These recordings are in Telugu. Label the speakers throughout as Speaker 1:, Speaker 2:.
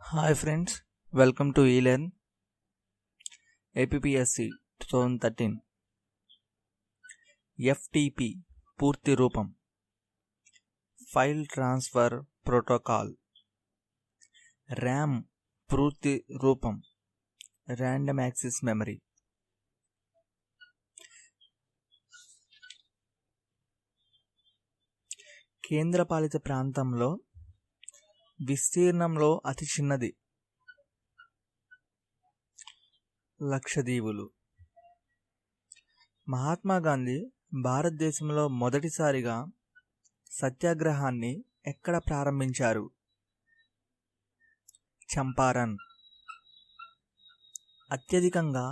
Speaker 1: Hi friends, welcome to eLearn APSC 2013. FTP పూర్తి రూపం ఫైల్ ట్రాన్స్ఫర్ ప్రోటోకాల్. ర్యామ్ పూర్తి రూపం ర్యాండమ్ యాక్సెస్ మెమరీ. కేంద్రపాలిత ప్రాంతంలో విస్తీర్ణంలో అతి చిన్నది లక్షద్వీపులు. మహాత్మా గాంధీ భారతదేశంలో మొదటిసారిగా సత్యాగ్రహాన్ని ఎక్కడ ప్రారంభించారు? చంపారన్. అత్యధికంగా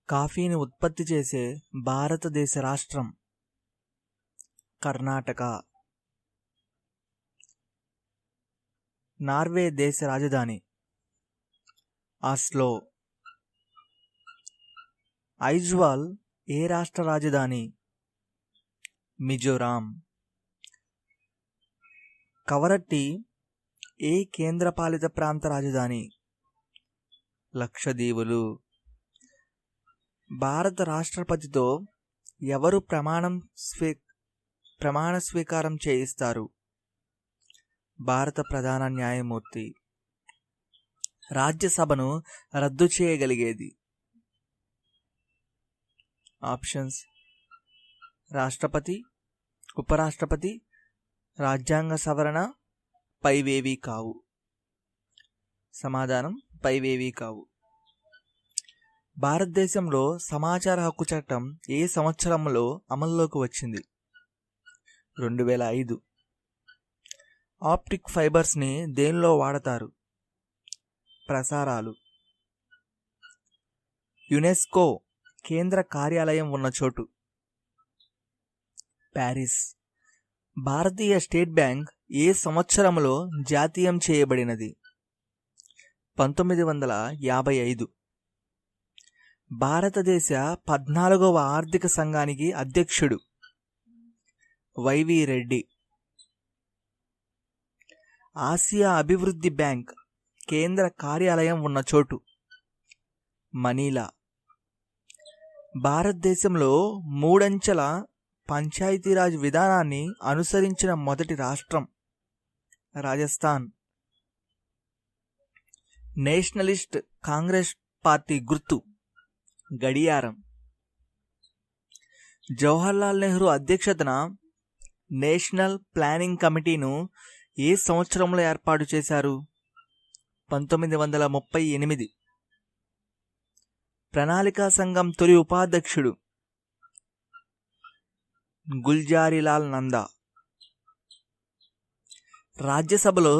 Speaker 1: కాఫీని ఉత్పత్తి చేసే భారతదేశ రాష్ట్రం కర్ణాటక. నార్వే దేశ రాజధాని ఆస్లో. ఐజ్వాల్ ఏ రాష్ట్ర రాజధాని? మిజోరాం. కవరట్టి ఏ కేంద్రపాలిత ప్రాంత రాజధాని? లక్షద్వీపులు. భారత రాష్ట్రపతితో ఎవరు ప్రమాణ స్వీకారం చేయిస్తారు? భారత ప్రధాన న్యాయమూర్తి. రాజ్యసభను రద్దు చేయగలిగేది? ఆప్షన్స్: రాష్ట్రపతి, ఉపరాష్ట్రపతి, రాజ్యాంగ సవరణ, పైవేవీ కావు. సమాధానం పైవేవీ కావు. భారతదేశంలో సమాచార హక్కు చట్టం ఏ సంవత్సరంలో అమల్లోకి వచ్చింది? 2005. ఆప్టిక్ ఫైబర్స్ని దేనిలో వాడతారు? ప్రసారాలు. యునెస్కో కేంద్ర కార్యాలయం ఉన్న చోటు? ప్యారిస్. భారతీయ స్టేట్ బ్యాంక్ ఏ సంవత్సరంలో జాతీయం చేయబడినది? 1955. భారతదేశ 14వ ఆర్థిక సంఘానికి అధ్యక్షుడు? వైవి రెడ్డి. ఆసియా అభివృద్ధి బ్యాంక్ కేంద్ర కార్యాలయం ఉన్న చోటు? మనీలా. భారతదేశంలో 3 అంచెల పంచాయతీరాజ్ విధానాన్ని అనుసరించిన మొదటి రాష్ట్రం? రాజస్థాన్. నేషనలిస్ట్ కాంగ్రెస్ పార్టీ గుర్తు? గడియారం. జవహర్లాల్ నెహ్రూ అధ్యక్షతన నేషనల్ ప్లానింగ్ కమిటీను ఏ సంవత్సరంలో ఏర్పాటు చేశారు? 1938. ప్రణాళికా సంఘం తొలి ఉపాధ్యక్షుడు? గుల్జారీలాల్ నందా. రాజ్యసభలో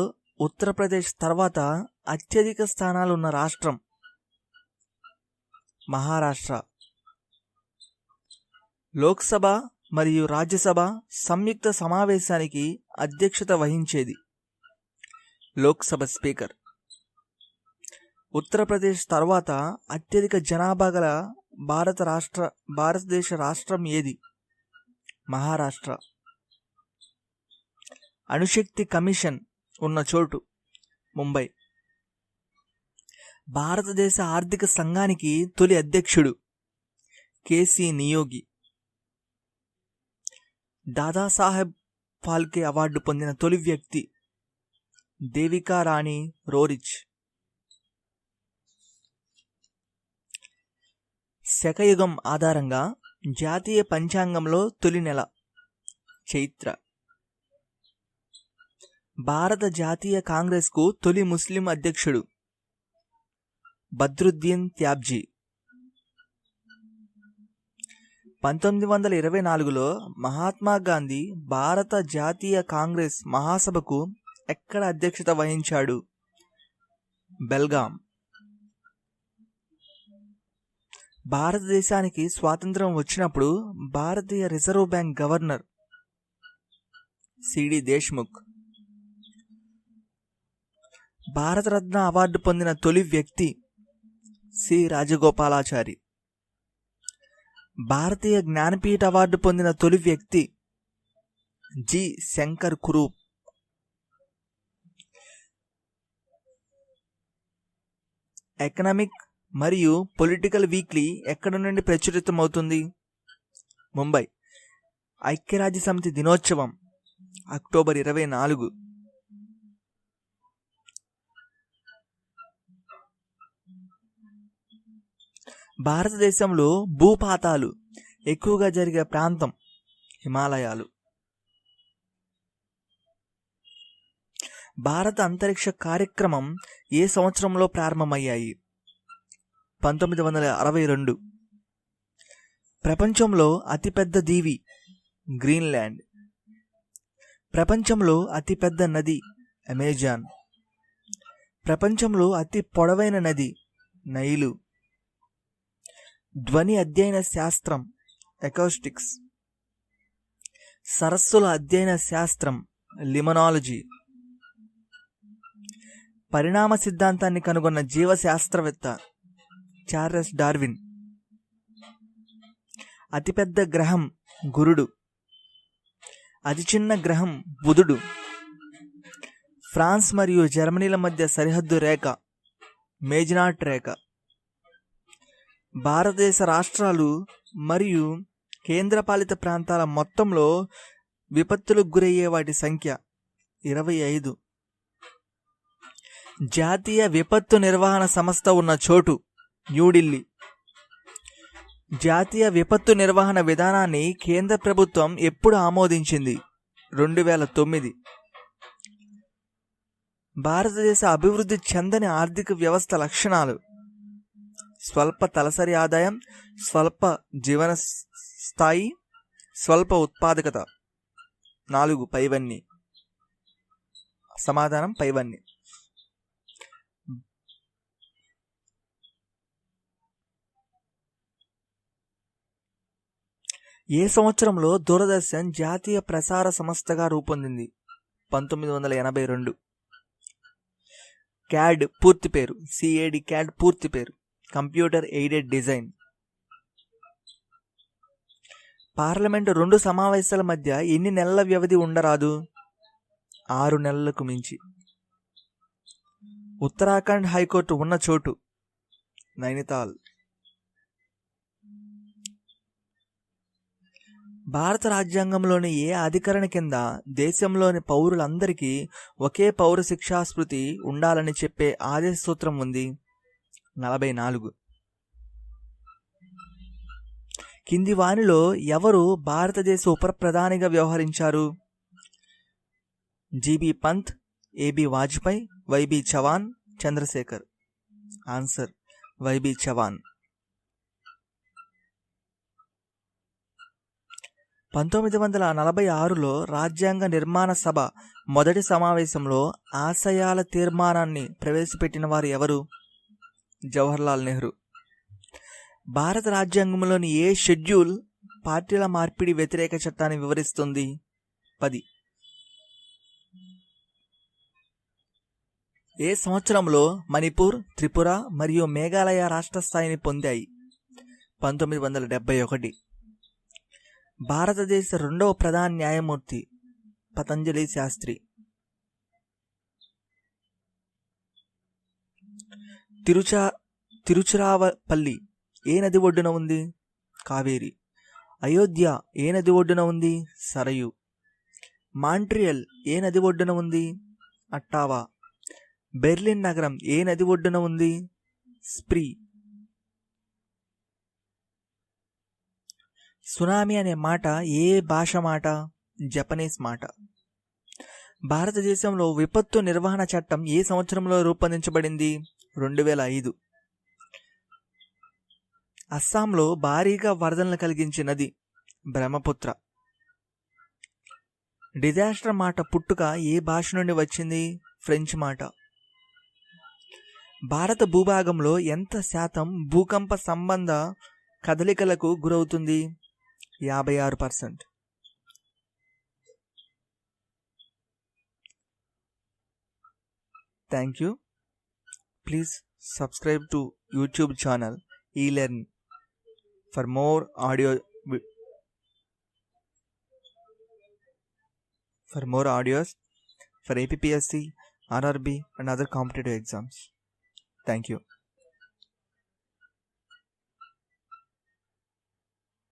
Speaker 1: ఉత్తరప్రదేశ్ తర్వాత అత్యధిక స్థానాలున్న రాష్ట్రం? మహారాష్ట్ర. లోక్సభ మరియు రాజ్యసభ సంయుక్త సమావేశానికి అధ్యక్షత వహించేది? లోక్సభ స్పీకర్. ఉత్తరప్రదేశ్ తర్వాత అత్యధిక జనాభా గల భారతదేశ రాష్ట్రం ఏది? మహారాష్ట్ర. అణుశక్తి కమిషన్ ఉన్న చోటు? ముంబై. భారతదేశ ఆర్థిక సంఘానికి తొలి అధ్యక్షుడు? కేసీ నియోగి. దాదాసాహెబ్ ఫాల్కే అవార్డు పొందిన తొలి వ్యక్తి? దేవికా రాణి రోరిచ్. శకయుగం ఆధారంగా జాతీయ పంచాంగంలో తొలి నెల? చైత్ర. భారత జాతీయ కాంగ్రెస్కు తొలి ముస్లిం అధ్యక్షుడు? బద్రుద్దీన్ త్యాబ్జీ. 1924లో మహాత్మా గాంధీ భారత జాతీయ కాంగ్రెస్ మహాసభకు ఎక్కడ అధ్యక్షత వహించాడు? బెల్గాం. భారతదేశానికి స్వాతంత్రం వచ్చినప్పుడు భారతీయ reserve bank governor? CD Deshmukh. Bharat Ratna award పొందిన తొలి వ్యక్తి? సి రాజగోపాలాచారి. భారతీయ జ్ఞానపీఠ అవార్డు పొందిన తొలి వ్యక్తి? జి శంకర్ కురూప్. ఎకనామిక్ మరియు పొలిటికల్ వీక్లీ ఎక్కడి నుండి ప్రచురితమవుతుంది? ముంబై. ఐక్యరాజ్య సమితి దినోత్సవం అక్టోబర్ 24. భారతదేశంలో భూపాతాలు ఎక్కువగా జరిగే ప్రాంతం హిమాలయాలు. భారత అంతరిక్ష కార్యక్రమం ఏ సంవత్సరంలో ప్రారంభమయ్యాయి? 1962. ప్రపంచంలో అతిపెద్ద దీవి గ్రీన్లాండ్. ప్రపంచంలో అతిపెద్ద నది అమెజాన్. ప్రపంచంలో అతి పొడవైన నది నైలు. ధ్వని అధ్యయన శాస్త్రం ఎకౌస్టిక్స్. సరస్సుల అధ్యయన శాస్త్రం లిమనాలజీ. పరిణామ సిద్ధాంతాన్ని కనుగొన్న జీవశాస్త్రవేత్త చార్లెస్ డార్విన్. అతిపెద్ద గ్రహం గురుడు. అతి చిన్న గ్రహం బుధుడు. ఫ్రాన్స్ మరియు జర్మనీల మధ్య సరిహద్దు రేఖ మేజినాట్ రేఖ. భారతదేశ రాష్ట్రాలు మరియు కేంద్రపాలిత ప్రాంతాల మొత్తంలో విపత్తులకు గురయ్యే వాటి సంఖ్య 25. జాతీయ విపత్తు నిర్వహణ సంస్థ ఉన్న చోటు న్యూఢిల్లీ. జాతీయ విపత్తు నిర్వహణ విధానాన్ని కేంద్ర ప్రభుత్వం ఎప్పుడు ఆమోదించింది? 2009. భారతదేశ అభివృద్ధి చెందని ఆర్థిక వ్యవస్థ లక్షణాలు: స్వల్ప తలసరి ఆదాయం, స్వల్ప జీవన స్థాయి, స్వల్ప ఉత్పాదకత. 4 పైవన్నీ. సమాధానం పైవన్నీ. ఏ సంవత్సరంలో దూరదర్శన్ జాతీయ ప్రసార సంస్థగా రూపొందింది? 1982. క్యాడ్ పూర్తి పేరు? సిఏడి క్యాడ్ పూర్తి పేరు కంప్యూటర్ ఎయిడెడ్ డిజైన్. పార్లమెంటు 2 సమావేశాల మధ్య ఎన్ని నెలల వ్యవధి ఉండరాదు? 6 నెలలకు మించి. ఉత్తరాఖండ్ హైకోర్టు ఉన్న చోటు నైనితాల్. భారత రాజ్యాంగంలోని ఏ అధికరణ కింద దేశంలోని పౌరులందరికీ ఒకే పౌర శిక్షా స్మృతి ఉండాలని చెప్పే ఆదేశ సూత్రం ఉంది? 44. కింది వానిలో ఎవరు భారతదేశ ఉప ప్రధానిగా వ్యవహరించారు? GB Pant, AB Vajpayee, YB Chavan, Chandrashekhar. Answer YB Chavan. 1946లో రాజ్యాంగ నిర్మాణ సభ మొదటి సమావేశంలో ఆశయాల తీర్మానాన్ని ప్రవేశపెట్టిన వారు ఎవరు? జవహర్లాల్ నెహ్రూ. భారత రాజ్యాంగంలోని ఏ షెడ్యూల్ పార్టీల మార్పిడి వ్యతిరేక చట్టాన్ని వివరిస్తుంది? 10. ఏ సంవత్సరంలో మణిపూర్, త్రిపుర మరియు మేఘాలయ రాష్ట్ర స్థాయిని పొందాయి? 1971. భారతదేశ 2వ ప్రధాన న్యాయమూర్తి పతంజలి శాస్త్రి. తిరుచిరాపల్లి ఏ నది ఒడ్డున ఉంది? కావేరి. అయోధ్య ఏ నది ఒడ్డున ఉంది? సరయు. మాంట్రియల్ ఏ నది ఒడ్డున ఉంది? అట్టావా. బెర్లిన్ నగరం ఏ నది ఒడ్డున ఉంది? స్ప్రీ. సునామీ అనే మాట ఏ భాష మాట? జపనీస్ మాట. భారతదేశంలో విపత్తు నిర్వహణ చట్టం ఏ సంవత్సరంలో రూపొందించబడింది? 2005. అస్సాంలో భారీగా వరదలను కలిగించినది బ్రహ్మపుత్ర. డిజాస్టర్ మాట పుట్టుక ఏ భాష నుండి వచ్చింది? ఫ్రెంచ్ మాట. భారత భూభాగంలో ఎంత శాతం భూకంప సంబంధ కదలికలకు గురవుతుంది? 56%. Thank you. Please subscribe to YouTube channel eLearn for more audios for APPSC, RRB and other competitive exams. Thank you.